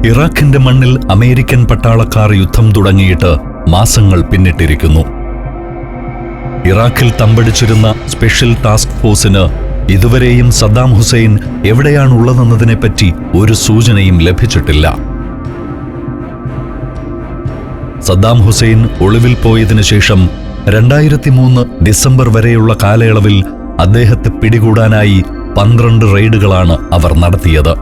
ഇറാഖിന്റെ മണ്ണിൽ അമേരിക്കൻ പട്ടാളക്കാർ യുദ്ധം തുടങ്ങിയിട്ട് മാസങ്ങൾ പിന്നിട്ടിരിക്കുന്നു. ഇറാഖിൽ തമ്പടിച്ചിരുന്ന സ്പെഷ്യൽ ടാസ്ക് ഫോഴ്സിന് ഇതുവരെയും സദ്ദാം ഹുസൈൻ എവിടെയാണുള്ളതെന്നതിനെപ്പറ്റി ഒരു സൂചനയും ലഭിച്ചിട്ടില്ല. സദ്ദാം ഹുസൈൻ ഒളിവിൽ പോയതിനു ശേഷം 2003 ഡിസംബർ വരെയുള്ള കാലയളവിൽ അദ്ദേഹത്തെ പിടികൂടാനായി 12 റെയ്ഡുകളാണ് അവർ നടത്തിയത്.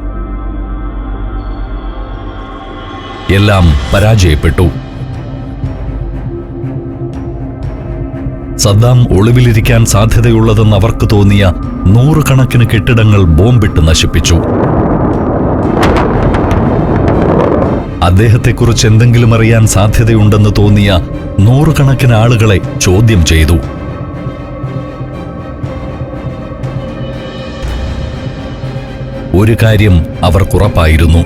എല്ലാം പരാജയപ്പെട്ടു. സദ്ദാം ഒളിവിലിരിക്കാൻ സാധ്യതയുള്ളതെന്ന് അവർക്ക് തോന്നിയ 100 കണക്കിന് കെട്ടിടങ്ങൾ ബോംബിട്ട് നശിപ്പിച്ചു. അദ്ദേഹത്തെക്കുറിച്ച് എന്തെങ്കിലും അറിയാൻ സാധ്യതയുണ്ടെന്ന് തോന്നിയ 100 കണക്കിന് ആളുകളെ ചോദ്യം ചെയ്തു. ഒരു കാര്യം അവർക്കുറപ്പായിരുന്നു: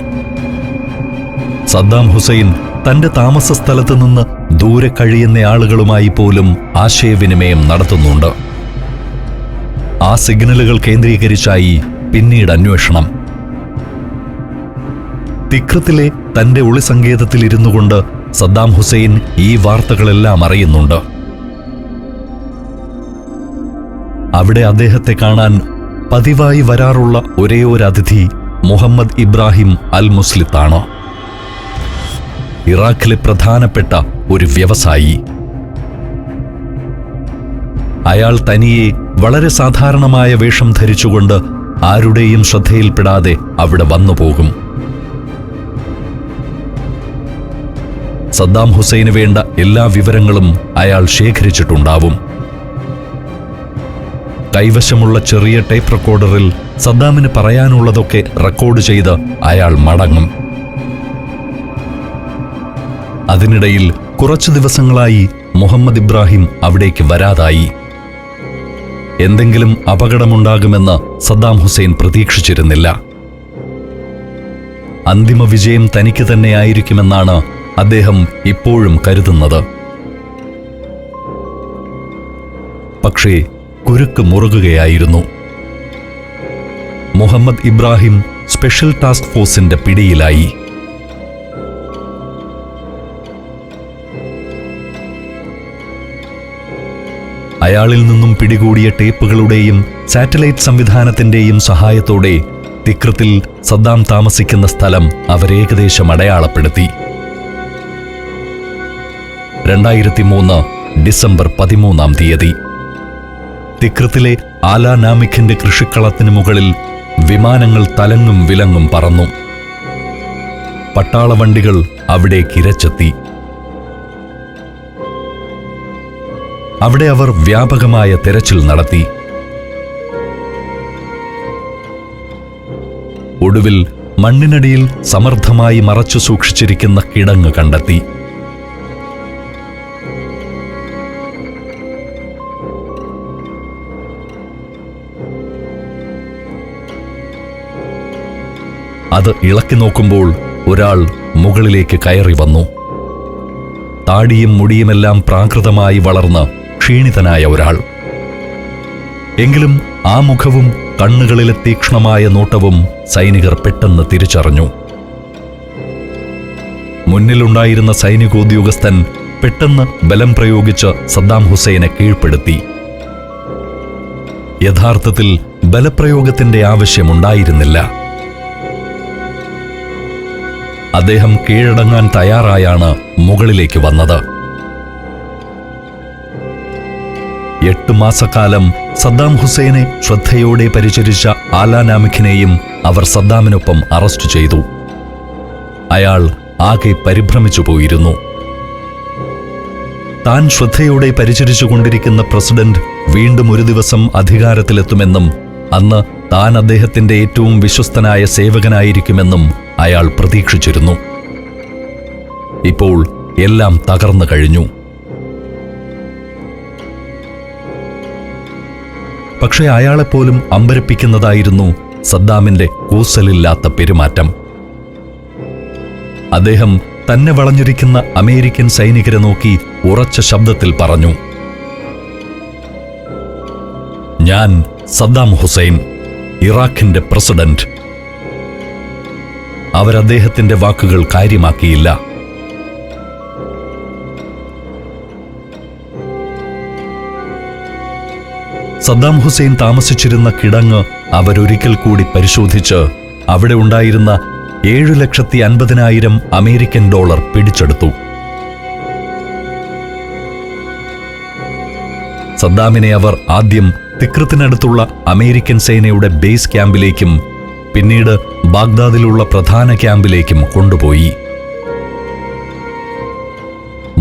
സദ്ദാം ഹുസൈൻ തന്റെ താമസ സ്ഥലത്ത് നിന്ന് ദൂരെ കഴിയുന്ന ആളുകളുമായി പോലും ആശയവിനിമയം നടത്തുന്നുണ്ട്. ആ സിഗ്നലുകൾ കേന്ദ്രീകരിച്ചായി പിന്നീട് അന്വേഷണം. തിക്രത്തിലെ തന്റെ ഒളിസങ്കേതത്തിൽ ഇരുന്നു കൊണ്ട് സദ്ദാം ഹുസൈൻ ഈ വാർത്തകളെല്ലാം അറിയുന്നുണ്ട്. അവിടെ അദ്ദേഹത്തെ കാണാൻ പതിവായി വരാറുള്ള ഒരേയൊരു അതിഥി മുഹമ്മദ് ഇബ്രാഹിം അൽ മുസ്ലിത്താണ്. ഇറാഖിലെ പ്രധാനപ്പെട്ട ഒരു വ്യവസായി. അയാൾ തനിയെ വളരെ സാധാരണമായ വേഷം ധരിച്ചുകൊണ്ട് ആരുടെയും ശ്രദ്ധയിൽപ്പെടാതെ അവിടെ വന്നുപോകും. സദ്ദാം ഹുസൈന് വേണ്ട എല്ലാ വിവരങ്ങളും അയാൾ ശേഖരിച്ചിട്ടുണ്ടാവും. കൈവശമുള്ള ചെറിയ ടേപ്പ് റെക്കോർഡറിൽ സദ്ദാമിന് പറയാനുള്ളതൊക്കെ റെക്കോർഡ് ചെയ്ത് അയാൾ മടങ്ങും. അതിനിടയിൽ കുറച്ചു ദിവസങ്ങളായി മുഹമ്മദ് ഇബ്രാഹിം അവിടേക്ക് വരാതായി. എന്തെങ്കിലും അപകടമുണ്ടാകുമെന്ന് സദ്ദാം ഹുസൈൻ പ്രതീക്ഷിച്ചിരുന്നില്ല. അന്തിമ വിജയം തനിക്ക് തന്നെയായിരിക്കുമെന്നാണ് അദ്ദേഹം ഇപ്പോഴും കരുതുന്നത്. പക്ഷേ കുരുക്ക് മുറുകുകയായിരുന്നു. മുഹമ്മദ് ഇബ്രാഹിം സ്പെഷ്യൽ ടാസ്ക് ഫോഴ്സിന്റെ പിടിയിലായി. അയാളിൽ നിന്നും പിടികൂടിയ ടേപ്പുകളുടെയും സാറ്റലൈറ്റ് സംവിധാനത്തിന്റെയും സഹായത്തോടെ തിക്രത്തിൽ സദ്ദാം താമസിക്കുന്ന സ്ഥലം അവരേകദേശം അടയാളപ്പെടുത്തി. 2003 ഡിസംബർ 13 തിക്രത്തിലെ ആലാ നാമിഖിന്റെ കൃഷിക്കളത്തിന് മുകളിൽ വിമാനങ്ങൾ തലങ്ങും വിലങ്ങും പറന്നു. പട്ടാളവണ്ടികൾ അവിടേക്ക് ഇരച്ചെത്തി. അവിടെ അവർ വ്യാപകമായ തെരച്ചിൽ നടത്തി. ഒടുവിൽ മണ്ണിനടിയിൽ സമർത്ഥമായി മറച്ചു സൂക്ഷിച്ചിരിക്കുന്ന കിടങ്ങ് കണ്ടെത്തി. അത് ഇളക്കി നോക്കുമ്പോൾ ഒരാൾ മുകളിലേക്ക് കയറി വന്നു. താടിയും മുടിയുമെല്ലാം പ്രാകൃതമായി വളർന്ന് ക്ഷീണിതനായ ഒരാൾ. എങ്കിലും ആ മുഖവും കണ്ണുകളിലെ തീക്ഷ്ണമായ നോട്ടവും സൈനികർ പെട്ടെന്ന് തിരിച്ചറിഞ്ഞു. മുന്നിലുണ്ടായിരുന്ന സൈനികോദ്യോഗസ്ഥൻ പെട്ടെന്ന് ബലം പ്രയോഗിച്ച് സദ്ദാം ഹുസൈനെ കീഴ്പ്പെടുത്തി. യഥാർത്ഥത്തിൽ ബലപ്രയോഗത്തിന്റെ ആവശ്യമുണ്ടായിരുന്നില്ല. അദ്ദേഹം കീഴടങ്ങാൻ തയ്യാറായാണ് മുകളിലേക്ക് വന്നത്. 8 മാസക്കാലം സദ്ദാം ഹുസൈനെ ശ്രദ്ധയോടെ പരിചരിച്ച ആലാ നാമിഖിനെയും അവർ സദ്ദാമിനൊപ്പം അറസ്റ്റ് ചെയ്തു. അയാൾ ആകെ പരിഭ്രമിച്ചു പോയിരുന്നു. താൻ ശ്രദ്ധയോടെ പരിചരിച്ചുകൊണ്ടിരിക്കുന്ന പ്രസിഡന്റ് വീണ്ടും ഒരു ദിവസം അധികാരത്തിലെത്തുമെന്നും അന്ന് താൻ അദ്ദേഹത്തിന്റെ ഏറ്റവും വിശ്വസ്തനായ സേവകനായിരിക്കുമെന്നും അയാൾ പ്രതീക്ഷിച്ചിരുന്നു. ഇപ്പോൾ എല്ലാം തകർന്നു കഴിഞ്ഞു. പക്ഷേ അയാളെപ്പോലും അമ്പരപ്പിക്കുന്നതായിരുന്നു സദ്ദാമിന്റെ കൂസലില്ലാത്ത പെരുമാറ്റം. അദ്ദേഹം തന്നെ വളഞ്ഞിരിക്കുന്ന അമേരിക്കൻ സൈനികരെ നോക്കി ഉറച്ച ശബ്ദത്തിൽ പറഞ്ഞു: "ഞാൻ സദ്ദാം ഹുസൈൻ, ഇറാഖിന്റെ പ്രസിഡന്റ്." അവരദ്ദേഹത്തിന്റെ വാക്കുകൾ കാര്യമാക്കിയില്ല. സദ്ദാം ഹുസൈൻ താമസിച്ചിരുന്ന കിടങ്ങ് അവരൊരിക്കൽ കൂടി പരിശോധിച്ച് അവിടെ ഉണ്ടായിരുന്ന 7,50,000 അമേരിക്കൻ ഡോളർ പിടിച്ചെടുത്തു. സദ്ദാമിനെ അവർ ആദ്യം തിക്രിത്തിനടുത്തുള്ള അമേരിക്കൻ സേനയുടെ ബേസ് ക്യാമ്പിലേക്കും പിന്നീട് ബാഗ്ദാദിലുള്ള പ്രധാന ക്യാമ്പിലേക്കും കൊണ്ടുപോയി.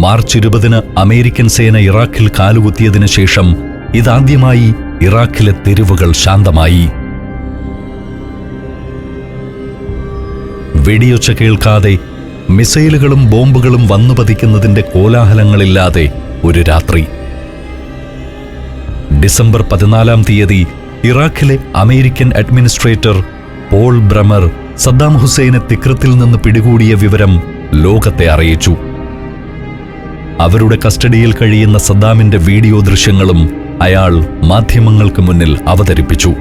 മാർച്ച് 20 അമേരിക്കൻ സേന ഇറാഖിൽ കാലുകുത്തിയതിനു ശേഷം ഇതാദ്യമായി ഇറാഖിലെ തെരുവുകൾ ശാന്തമായി. വെടിയൊച്ച കേൾക്കാതെ, മിസൈലുകളും ബോംബുകളും വന്നു പതിക്കുന്നതിന്റെ കോലാഹലങ്ങളില്ലാതെ ഒരു രാത്രി. ഡിസംബർ 14 ഇറാഖിലെ American administrator Paul Bremer Saddam ഹുസൈനെ തിക്രിത്തിൽ നിന്ന് പിടികൂടിയ വിവരം ലോകത്തെ അറിയിച്ചു. അവരുടെ കസ്റ്റഡിയിൽ കഴിയുന്ന സദ്ദാമിന്റെ വീഡിയോ ദൃശ്യങ്ങളും അയാൾ മാധ്യമങ്ങൾക്ക് മുന്നിൽ അവതരിപ്പിച്ചു.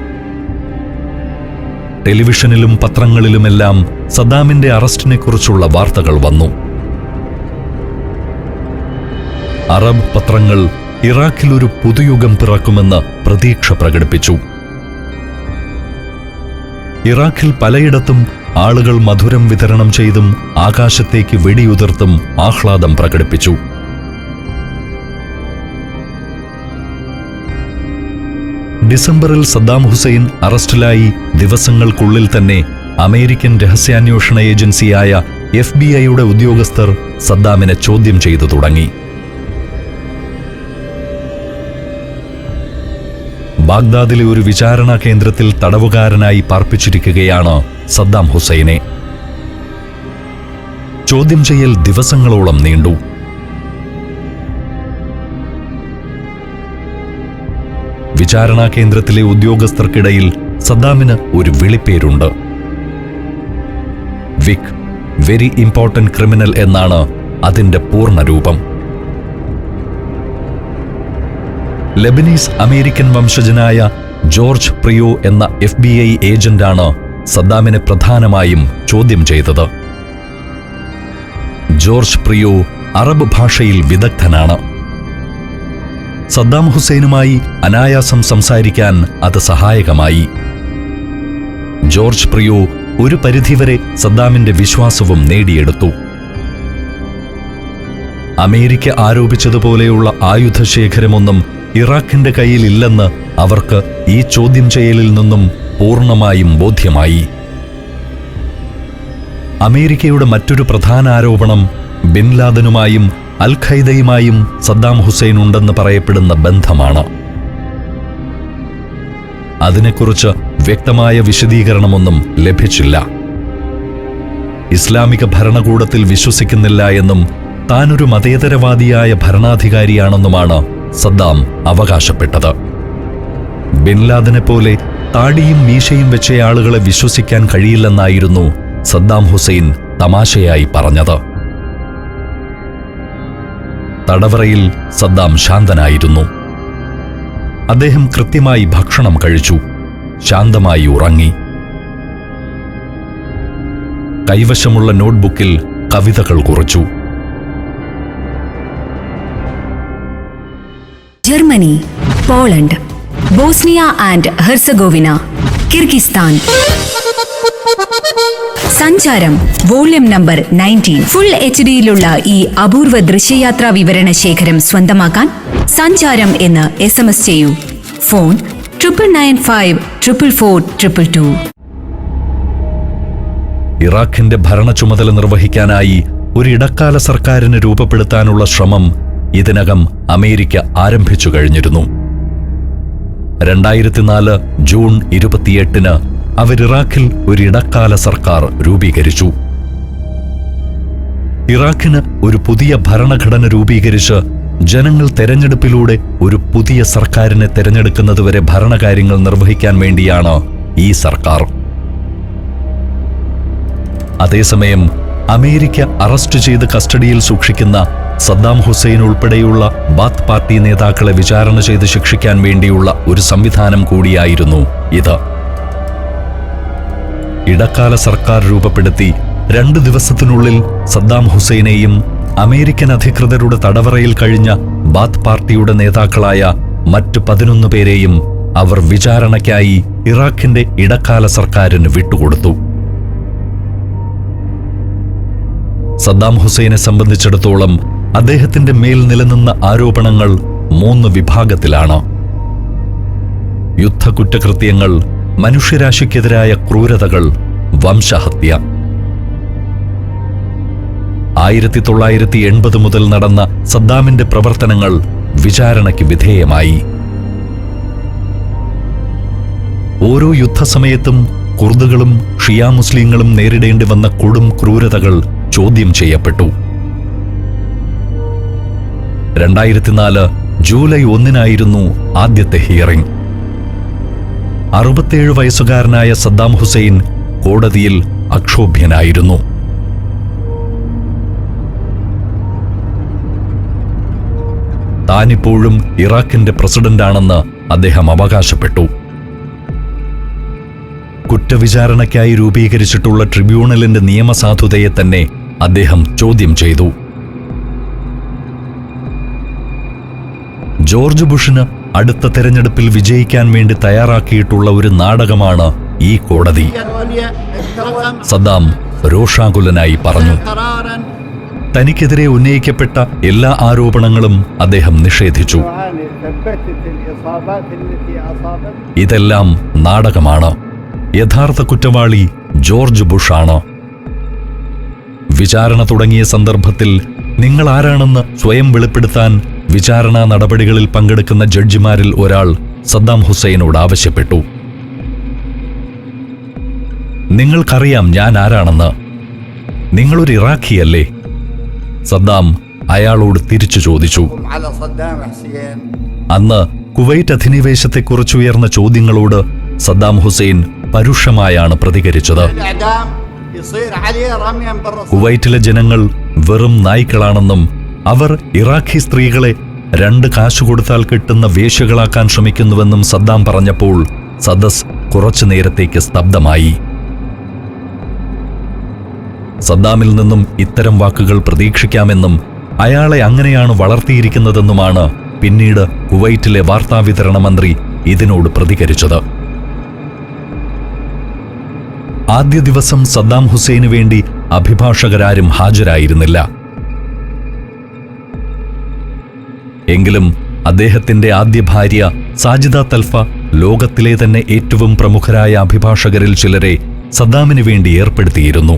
ടെലിവിഷനിലും പത്രങ്ങളിലുമെല്ലാം സദ്ദാമിന്റെ അറസ്റ്റിനെക്കുറിച്ചുള്ള വാർത്തകൾ വന്നു. അറബ് പത്രങ്ങൾ ഇറാഖിൽ ഒരു പുതുയുഗം പിറക്കുമെന്ന് പ്രതീക്ഷ പ്രകടിപ്പിച്ചു. ഇറാഖിൽ പലയിടത്തും ആളുകൾ മധുരം വിതരണം ചെയ്തും ആകാശത്തേക്ക് വെടിയുതിർത്തും ആഹ്ലാദം പ്രകടിപ്പിച്ചു. ഡിസംബറിൽ സദ്ദാം ഹുസൈൻ അറസ്റ്റിലായി ദിവസങ്ങൾക്കുള്ളിൽ തന്നെ അമേരിക്കൻ രഹസ്യാന്വേഷണ ഏജൻസിയായ FBI-യുടെ ഉദ്യോഗസ്ഥർ സദ്ദാമിനെ ചോദ്യം ചെയ്തു തുടങ്ങി. ബാഗ്ദാദിലെ ഒരു വിചാരണാ കേന്ദ്രത്തിൽ തടവുകാരനായി പാർപ്പിച്ചിരിക്കുകയാണ് സദ്ദാം ഹുസൈനെ. ചോദ്യം ചെയ്യൽ ദിവസങ്ങളോളം നീണ്ടു. വിചാരണാ കേന്ദ്രത്തിലെ ഉദ്യോഗസ്ഥർക്കിടയിൽ സദ്ദാമിന് ഒരു വിളിപ്പേരുണ്ട്. വിക്, വെരി ഇമ്പോർട്ടന്റ് ക്രിമിനൽ എന്നാണ് അതിന്റെ പൂർണ്ണരൂപം. ലെബനീസ് അമേരിക്കൻ വംശജനായ ജോർജ് പ്രിയോ എന്ന FBI ഏജന്റാണ് സദ്ദാമിനെ പ്രധാനമായും ചോദ്യം ചെയ്തത്. ജോർജ് പ്രിയോ അറബ് ഭാഷയിൽ വിദഗ്ധനാണ്. സദ്ദാം ഹുസൈനുമായി അനായാസം സംസാരിക്കാൻ അത് സഹായകമായി. ജോർജ് പ്രിയോ ഒരു പരിധിവരെ സദ്ദാമിന്റെ വിശ്വാസവും നേടിയെടുത്തു. അമേരിക്ക ആരോപിച്ചതുപോലെയുള്ള ആയുധശേഖരമൊന്നും ഇറാഖിന്റെ കയ്യിലില്ലെന്ന് അവർക്ക് ഈ ചോദ്യം ചെയ്യലിൽ നിന്നും പൂർണ്ണമായും ബോധ്യമായി. അമേരിക്കയുടെ മറ്റൊരു പ്രധാന ആരോപണം ബിൻ ലാദനുമായും അൽ ഖൈദയുമായും സദ്ദാം ഹുസൈൻ ഉണ്ടെന്ന് പറയപ്പെടുന്ന ബന്ധമാണ്. അതിനെക്കുറിച്ച് വ്യക്തമായ വിശദീകരണമൊന്നും ലഭിച്ചില്ല. ഇസ്ലാമിക ഭരണകൂടത്തിൽ വിശ്വസിക്കുന്നില്ല എന്നും താനൊരു മതേതരവാദിയായ ഭരണാധികാരിയാണെന്നുമാണ് സദ്ദാം അവകാശപ്പെട്ടത്. ബിൻ ലാദനെ പോലെ താടിയും മീശയും വെച്ചയാളുകളെ വിശ്വസിക്കാൻ കഴിയില്ലെന്നായിരുന്നു സദ്ദാം ഹുസൈൻ തമാശയായി പറഞ്ഞത്. തടവറയിൽ സദ്ദാം ശാന്തനായിരുന്നു. അദ്ദേഹം കൃത്യമായി ഭക്ഷണം കഴിച്ചു, ശാന്തമായി ഉറങ്ങി. കൈവശമുള്ള നോട്ട്ബുക്കിൽ കവിതകൾ കുറിച്ചു. Germany, Poland, Bosnia and Herzegovina, Kyrgyzstan. സഞ്ചാരം വോള്യം നമ്പർ 19 ഫുൾ HD-യിലുള്ള ഈ അപൂർവ ദൃശ്യയാത്രാ വിവരണ ശേഖരം സ്വന്തമാക്കാൻ സഞ്ചാരം എന്ന് SMS ചെയ്യൂ. ഫോൺ 9995444222. ഇറാഖിന്റെ ഭരണ ചുമതല നിർവഹിക്കാനായി ഒരു ഇടക്കാല സർക്കാരിനെ രൂപപ്പെടുത്താനുള്ള ശ്രമം ഇതിനകം അമേരിക്ക ആരംഭിച്ചു കഴിഞ്ഞിരുന്നു. 2004 ജൂൺ 28 അവർ ഇറാഖിൽ ഒരു ഇടക്കാല സർക്കാർ രൂപീകരിച്ചു. ഇറാഖിന് ഒരു പുതിയ ഭരണഘടന രൂപീകരിച്ച് ജനങ്ങൾ തെരഞ്ഞെടുപ്പിലൂടെ ഒരു പുതിയ സർക്കാരിനെ തെരഞ്ഞെടുക്കുന്നതുവരെ ഭരണകാര്യങ്ങൾ നിർവഹിക്കാൻ വേണ്ടിയാണ് ഈ സർക്കാർ. അതേസമയം അമേരിക്ക അറസ്റ്റ് ചെയ്ത് കസ്റ്റഡിയിൽ സൂക്ഷിക്കുന്ന സദ്ദാം ഹുസൈൻ ഉൾപ്പെടെയുള്ള ബാത്ത് പാർട്ടി നേതാക്കളെ വിചാരണ ചെയ്ത് ശിക്ഷിക്കാൻ വേണ്ടിയുള്ള ഒരു സംവിധാനം കൂടിയായിരുന്നു ഇത്. ഇടക്കാല സർക്കാർ രൂപപ്പെടുത്തി 2 ദിവസത്തിനുള്ളിൽ സദ്ദാം ഹുസൈനെയും അമേരിക്കൻ അധികൃതരുടെ തടവറയിൽ കഴിഞ്ഞ ബാത്ത് പാർട്ടിയുടെ നേതാക്കളായ മറ്റ് 11 പേരെയും അവർ വിചാരണയ്ക്കായി ഇറാഖിന്റെ ഇടക്കാല സർക്കാരിന് വിട്ടുകൊടുത്തു. സദ്ദാം ഹുസൈനെ സംബന്ധിച്ചിടത്തോളം അദ്ദേഹത്തിന്റെ മേൽ നിലനിന്ന ആരോപണങ്ങൾ 3 വിഭാഗത്തിലാണ്. യുദ്ധകുറ്റകൃത്യങ്ങൾ, മനുഷ്യരാശിക്കെതിരായ ക്രൂരതകൾ, വംശഹത്യ. 1980 മുതൽ നടന്ന സദ്ദാമിന്റെ പ്രവർത്തനങ്ങൾ വിചാരണയ്ക്ക് വിധേയമായി. ഓരോ യുദ്ധസമയത്തും കുർദുകളും ഷിയാ മുസ്ലിങ്ങളും നേരിടേണ്ടി വന്ന കൊടും ക്രൂരതകൾ ചോദ്യം ചെയ്യപ്പെട്ടു. 2004 ജൂലൈ 1 ആദ്യത്തെ ഹിയറിംഗ്. 67 വയസ്സുകാരനായ സദ്ദാം ഹുസൈൻ കോടതിയിൽ അക്ഷോഭ്യനായിരുന്നു. താനിപ്പോഴും ഇറാഖിന്റെ പ്രസിഡന്റാണെന്ന് അദ്ദേഹം അവകാശപ്പെട്ടു. കുറ്റവിചാരണയ്ക്കായി രൂപീകരിച്ചിട്ടുള്ള ട്രിബ്യൂണലിന്റെ നിയമസാധുതയെ തന്നെ അദ്ദേഹം ചോദ്യം ചെയ്തു. ജോർജ് ബുഷിന് അടുത്ത തെരഞ്ഞെടുപ്പിൽ വിജയിക്കാൻ വേണ്ടി തയ്യാറാക്കിയിട്ടുള്ള ഒരു നാടകമാണ് ഈ കോടതി. സദ്ദാം രോഷാകുലനായി പറഞ്ഞു. തനിക്കെതിരെ ഉന്നയിക്കപ്പെട്ട എല്ലാ ആരോപണങ്ങളും അദ്ദേഹം നിഷേധിച്ചു. ഇതെല്ലാം നാടകമാണ്. യഥാർത്ഥ കുറ്റവാളി ജോർജ് ബുഷാണ്. വിചാരണ തുടങ്ങിയ സന്ദർഭത്തിൽ നിങ്ങൾ ആരാണെന്ന് സ്വയം വെളിപ്പെടുത്താൻ വിചാരണാ നടപടികളിൽ പങ്കെടുക്കുന്ന ജഡ്ജിമാരിൽ ഒരാൾ സദ്ദാം ഹുസൈനോട് ആവശ്യപ്പെട്ടു. നിങ്ങൾക്കറിയാം ഞാൻ ആരാണെന്ന്. നിങ്ങളൊരു ഇറാഖിയല്ലേ? സദ്ദാം അയാളോട് തിരിച്ചു ചോദിച്ചു. അന്ന് കുവൈറ്റ് അധിനിവേശത്തെക്കുറിച്ചുയർന്ന ചോദ്യങ്ങളോട് സദ്ദാം ഹുസൈൻ പരുഷമായാണ് പ്രതികരിച്ചത്. കുവൈറ്റിലെ ജനങ്ങൾ വെറും നായ്ക്കളാണെന്നും അവർ ഇറാഖി സ്ത്രീകളെ 2 കാശ് കൊടുത്താൽ കിട്ടുന്ന വേശ്യകളാക്കാൻ ശ്രമിക്കുന്നുവെന്നും സദ്ദാം പറഞ്ഞപ്പോൾ സദസ് കുറച്ചു നേരത്തേക്ക് സ്തബ്ധമായി. സദ്ദാമിൽ നിന്നും ഇത്തരം വാക്കുകൾ പ്രതീക്ഷിക്കാമെന്നും അയാളെ അങ്ങനെയാണ് വളർത്തിയിരിക്കുന്നതെന്നുമാണ് പിന്നീട് കുവൈറ്റിലെ വാർത്താവിതരണ മന്ത്രി ഇതിനോട് പ്രതികരിച്ചത്. ആദ്യ ദിവസം സദ്ദാം ഹുസൈനു വേണ്ടി അഭിഭാഷകരാരും ഹാജരായിരുന്നില്ല. എങ്കിലും അദ്ദേഹത്തിന്റെ ആദ്യ ഭാര്യ സാജിദ തൽഫ ലോകത്തിലെ തന്നെ ഏറ്റവും പ്രമുഖരായ അഭിഭാഷകരിൽ ചിലരെ സദ്ദാമിനു വേണ്ടി ഏർപ്പെടുത്തിയിരുന്നു.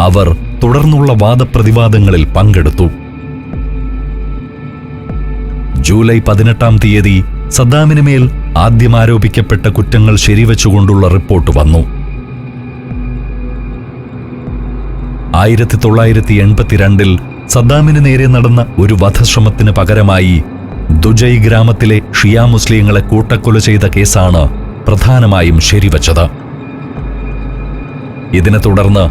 അവർ തുടർന്നുള്ള വാദപ്രതിവാദങ്ങളിൽ പങ്കെടുത്തു. ജൂലൈ 18 സദ്ദാമിന് മേൽ ആദ്യം ആരോപിക്കപ്പെട്ട കുറ്റങ്ങൾ ശരിവച്ചുകൊണ്ടുള്ള റിപ്പോർട്ട് വന്നു. 1982 സദ്ദാമിന് നേരെ നടന്ന ഒരു വധശ്രമത്തിന് പകരമായി ദുജൈ ഗ്രാമത്തിലെ ഷിയാ മുസ്ലിങ്ങളെ കൂട്ടക്കൊല ചെയ്ത കേസാണ് പ്രധാനമായും ശരിവച്ചത്. ഇതിനെ തുടർന്ന്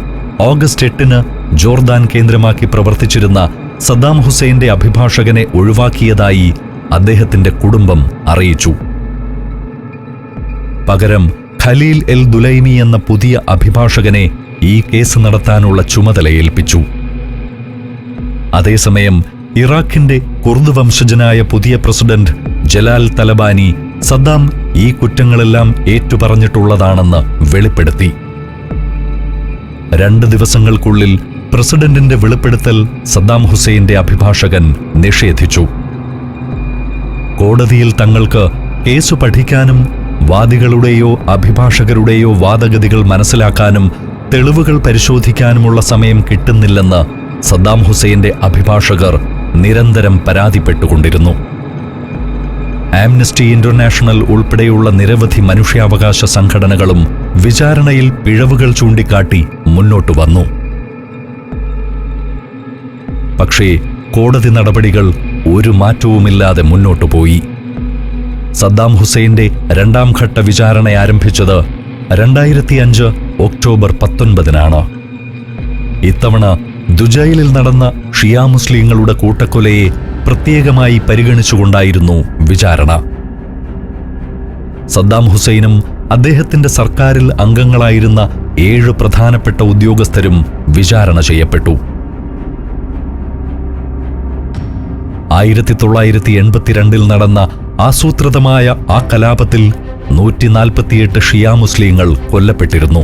ഓഗസ്റ്റ് 8 ജോർദാൻ കേന്ദ്രമാക്കി പ്രവർത്തിച്ചിരുന്ന സദ്ദാം ഹുസൈന്റെ അഭിഭാഷകനെ ഒഴിവാക്കിയതായി അദ്ദേഹത്തിന്റെ കുടുംബം അറിയിച്ചു. പകരം ഖലീൽ എൽ ദുലൈമി എന്ന പുതിയ അഭിഭാഷകനെ ഈ കേസ് നടത്താനുള്ള ചുമതല ഏൽപ്പിച്ചു. അതേസമയം ഇറാഖിന്റെ കുർദ് വംശജനായ പുതിയ പ്രസിഡന്റ് ജലാൽ തലബാനി സദ്ദാം ഈ കുറ്റങ്ങളെല്ലാം ഏറ്റുപറഞ്ഞിട്ടുള്ളതാണെന്ന് വെളിപ്പെടുത്തി. 2 ദിവസങ്ങൾക്കുള്ളിൽ പ്രസിഡന്റിന്റെ വെളിപ്പെടുത്തൽ സദ്ദാം ഹുസൈന്റെ അഭിഭാഷകൻ നിഷേധിച്ചു. കോടതിയിൽ തങ്ങൾക്ക് കേസ് പഠിക്കാനും വാദികളുടെയോ അഭിഭാഷകരുടെയോ വാദഗതികൾ മനസ്സിലാക്കാനും തെളിവുകൾ പരിശോധിക്കാനുമുള്ള സമയം കിട്ടുന്നില്ലെന്ന് സദ്ദാം ഹുസൈന്റെ അഭിഭാഷകർ നിരന്തരം പരാതിപ്പെട്ടുകൊണ്ടിരുന്നു. ആംനസ്റ്റി ഇന്റർനാഷണൽ ഉൾപ്പെടെയുള്ള നിരവധി മനുഷ്യാവകാശ സംഘടനകളും വിചാരണയിൽ പിഴവുകൾ ചൂണ്ടിക്കാട്ടി മുന്നോട്ടു വന്നു. പക്ഷേ കോടതി നടപടികൾ ഒരു മാറ്റവുമില്ലാതെ മുന്നോട്ടു പോയി. സദ്ദാം ഹുസൈന്റെ 2ാം ഘട്ട വിചാരണ ആരംഭിച്ചത് 2005 ഒക്ടോബർ 19 ഇത്തവണ ദുജൈലിൽ നടന്ന ഷിയാ മുസ്ലിങ്ങളുടെ കൂട്ടക്കൊലയെ പ്രത്യേകമായി പരിഗണിച്ചുകൊണ്ടായിരുന്നു വിചാരണ. സദ്ദാം ഹുസൈനും അദ്ദേഹത്തിന്റെ സർക്കാരിൽ അംഗങ്ങളായിരുന്ന 7 പ്രധാനപ്പെട്ട ഉദ്യോഗസ്ഥരും വിചാരണ ചെയ്യപ്പെട്ടു. 1982 നടന്ന ആസൂത്രിതമായ ആ കലാപത്തിൽ 148 ഷിയ മുസ്ലിങ്ങൾ കൊല്ലപ്പെട്ടിരുന്നു.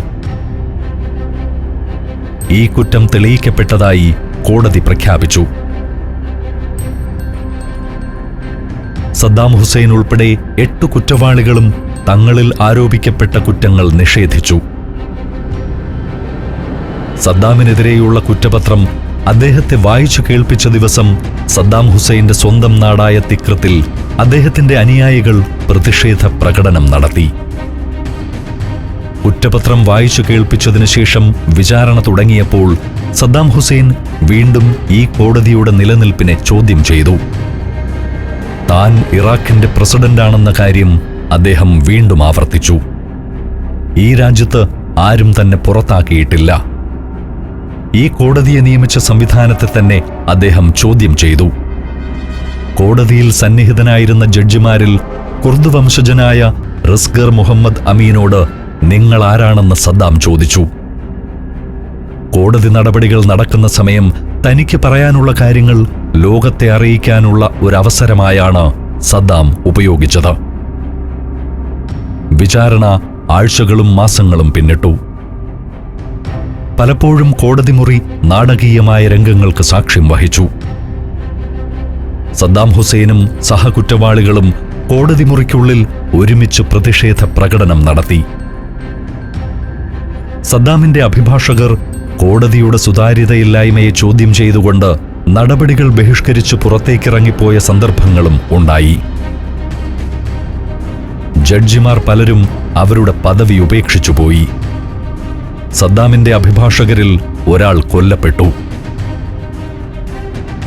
ഈ കുറ്റം തെളിയിക്കപ്പെട്ടതായി കോടതി പ്രഖ്യാപിച്ചു. സദ്ദാം ഹുസൈൻ ഉൾപ്പെടെ 8 കുറ്റവാളികളും തങ്ങളിൽ ആരോപിക്കപ്പെട്ട കുറ്റങ്ങൾ നിഷേധിച്ചു. സദ്ദാമിനെതിരെയുള്ള കുറ്റപത്രം അദ്ദേഹത്തെ വായിച്ചു കേൾപ്പിച്ച ദിവസം സദ്ദാം ഹുസൈന്റെ സ്വന്തം നാടായ തിക്രത്തിൽ അദ്ദേഹത്തിന്റെ അനുയായികൾ പ്രതിഷേധ പ്രകടനം നടത്തി. കുറ്റപത്രം വായിച്ചു കേൾപ്പിച്ചതിനു ശേഷം വിചാരണ തുടങ്ങിയപ്പോൾ സദ്ദാം ഹുസൈൻ വീണ്ടും ഈ കോടതിയുടെ നിലനിൽപ്പിനെ ചോദ്യം ചെയ്തു. താൻ ഇറാഖിന്റെ പ്രസിഡന്റാണെന്ന കാര്യം അദ്ദേഹം വീണ്ടും ആവർത്തിച്ചു. ഈ രാജ്യത്ത് ആരും തന്നെ പുറത്താക്കിയിട്ടില്ല. ഈ കോടതിയെ നിയമിച്ച സംവിധാനത്തെ തന്നെ അദ്ദേഹം ചോദ്യം ചെയ്തു. കോടതിയിൽ സന്നിഹിതനായിരുന്ന ജഡ്ജിമാരിൽ കുർദ് വംശജനായ റിസ്ഗർ മുഹമ്മദ് അമീനോട് നിങ്ങൾ ആരാണെന്ന് സദ്ദാം ചോദിച്ചു. കോടതി നടപടികൾ നടക്കുന്ന സമയം തനിക്ക് പറയാനുള്ള കാര്യങ്ങൾ ലോകത്തെ അറിയിക്കാനുള്ള ഒരവസരമായാണ് സദ്ദാം ഉപയോഗിച്ചത്. വിചാരണ ആഴ്ചകളും മാസങ്ങളും പിന്നിട്ടു. പലപ്പോഴും കോടതി മുറി നാടകീയമായ രംഗങ്ങൾക്ക് സാക്ഷ്യം വഹിച്ചു. സദ്ദാം ഹുസൈനും സഹകുറ്റവാളികളും കോടതി മുറിക്കുള്ളിൽ ഒരുമിച്ച് പ്രതിഷേധ പ്രകടനം നടത്തി. സദ്ദാമിന്റെ അഭിഭാഷകർ കോടതിയുടെ സുതാര്യതയില്ലായ്മയെ ചോദ്യം ചെയ്തുകൊണ്ട് നടപടികൾ ബഹിഷ്കരിച്ച് പുറത്തേക്കിറങ്ങിപ്പോയ സന്ദർഭങ്ങളും ഉണ്ടായി. ജഡ്ജിമാർ പലരും അവരുടെ പദവി ഉപേക്ഷിച്ചുപോയി. സദ്ദാമിന്റെ അഭിഭാഷകരിൽ ഒരാൾ കൊല്ലപ്പെട്ടു.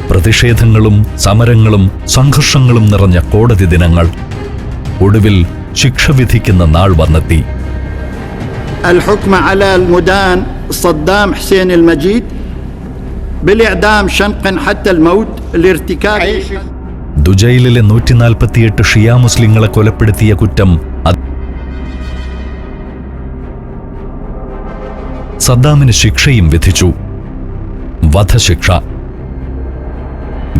പ്രതിഷേധങ്ങളും സമരങ്ങളും സംഘർഷങ്ങളും നിറഞ്ഞ കോടതി ദിനങ്ങൾ. ഒടുവിൽ ശിക്ഷ വിധിക്കുന്ന നാൾ വന്നെത്തി. الحكم على المدان صدام حسين المجيد بالإعدام شنقا حتى الموت لارتكاب ദുജൈലിലെ 148 ഷിയ മുസ്ലിങ്ങളെ കൊലപ്പെടുത്തിയ കുറ്റം സദ്ദാമിന് ശിക്ഷയും വിധിച്ചു. വധശിക്ഷ.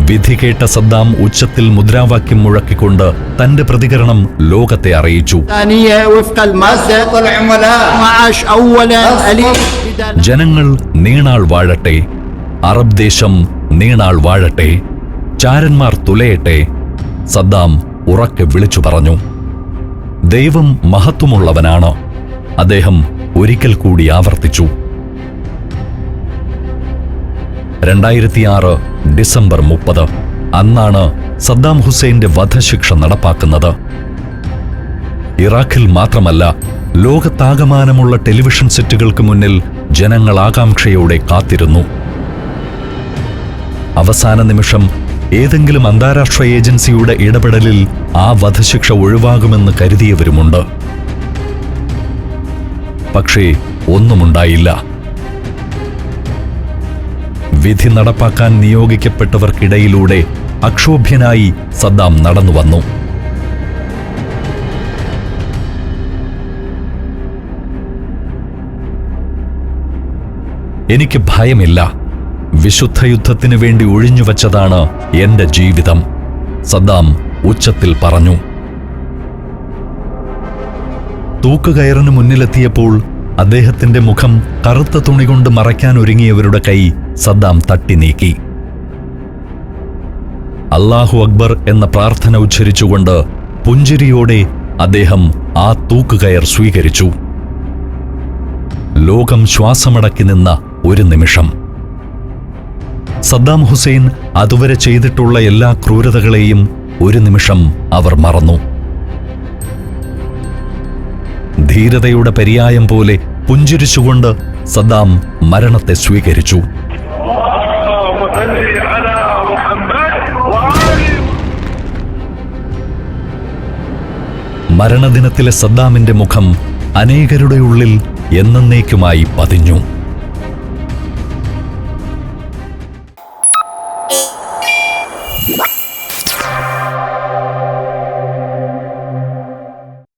വിധി കേട്ട സദ്ദാം ഉച്ചത്തിൽ മുദ്രാവാക്യം മുഴക്കിക്കൊണ്ട് തന്റെ പ്രതികരണം ലോകത്തെ അറിയിച്ചു. ജനങ്ങൾ നീണാൾ വാഴട്ടെ, അറബ് ദേശം നീണാൾ വാഴട്ടെ, ചാരന്മാർ തുലയട്ടെ, സദ്ദാം ഉറക്കെ വിളിച്ചു പറഞ്ഞു. ദൈവം മഹത്വമുള്ളവനാണ്, അദ്ദേഹം ഒരിക്കൽ കൂടി ആവർത്തിച്ചു. 2006 ഡിസംബർ 30 അന്നാണ് സദ്ദാം ഹുസൈന്റെ വധശിക്ഷ നടപ്പാക്കുന്നത്. ഇറാഖിൽ മാത്രമല്ല, ലോകത്താകമാനമുള്ള ടെലിവിഷൻ സെറ്റുകൾക്ക് മുന്നിൽ ജനങ്ങൾ ആകാംക്ഷയോടെ കാത്തിരുന്നു. അവസാന നിമിഷം ഏതെങ്കിലും അന്താരാഷ്ട്ര ഏജൻസിയുടെ ഇടപെടലിൽ ആ വധശിക്ഷ ഒഴിവാകുമെന്ന് കരുതിയവരുമുണ്ട്. പക്ഷേ ഒന്നുമുണ്ടായില്ല. വിധി നടപ്പാക്കാൻ നിയോഗിക്കപ്പെട്ടവർക്കിടയിലൂടെ അക്ഷോഭ്യനായി സദ്ദാം നടന്നുവന്നു. എനിക്ക് ഭയമില്ല, വിശുദ്ധ യുദ്ധത്തിനു വേണ്ടി ഒഴിഞ്ഞുവച്ചതാണ് എന്റെ ജീവിതം, സദ്ദാം ഉച്ചത്തിൽ പറഞ്ഞു. തൂക്കുകയറിന് മുന്നിലെത്തിയപ്പോൾ അദ്ദേഹത്തിന്റെ മുഖം കറുത്ത തുണി കൊണ്ട് മറയ്ക്കാൻ ഒരുങ്ങിയവരുടെ കൈ സദ്ദാം തട്ടി നീക്കി. അല്ലാഹു അക്ബർ എന്ന പ്രാർത്ഥന ഉച്ചരിച്ചുകൊണ്ട് പുഞ്ചിരിയോടെ അദ്ദേഹം ആ തൂക്കുകയർ സ്വീകരിച്ചു. ലോകം ശ്വാസമടക്കി നിന്ന ഒരു നിമിഷം. സദ്ദാം ഹുസൈൻ അതുവരെ ചെയ്തിട്ടുള്ള എല്ലാ ക്രൂരതകളെയും ഒരു നിമിഷം അവർ മറന്നു. ധീരതയുടെ പര്യായം പോലെ പുഞ്ചിരിച്ചുകൊണ്ട് സദ്ദാം മരണത്തെ സ്വീകരിച്ചു. മരണദിനത്തിലെ സദ്ദാമിന്റെ മുഖം അനേകരുടെ ഉള്ളിൽ എന്നേക്കുമായി പതിഞ്ഞു.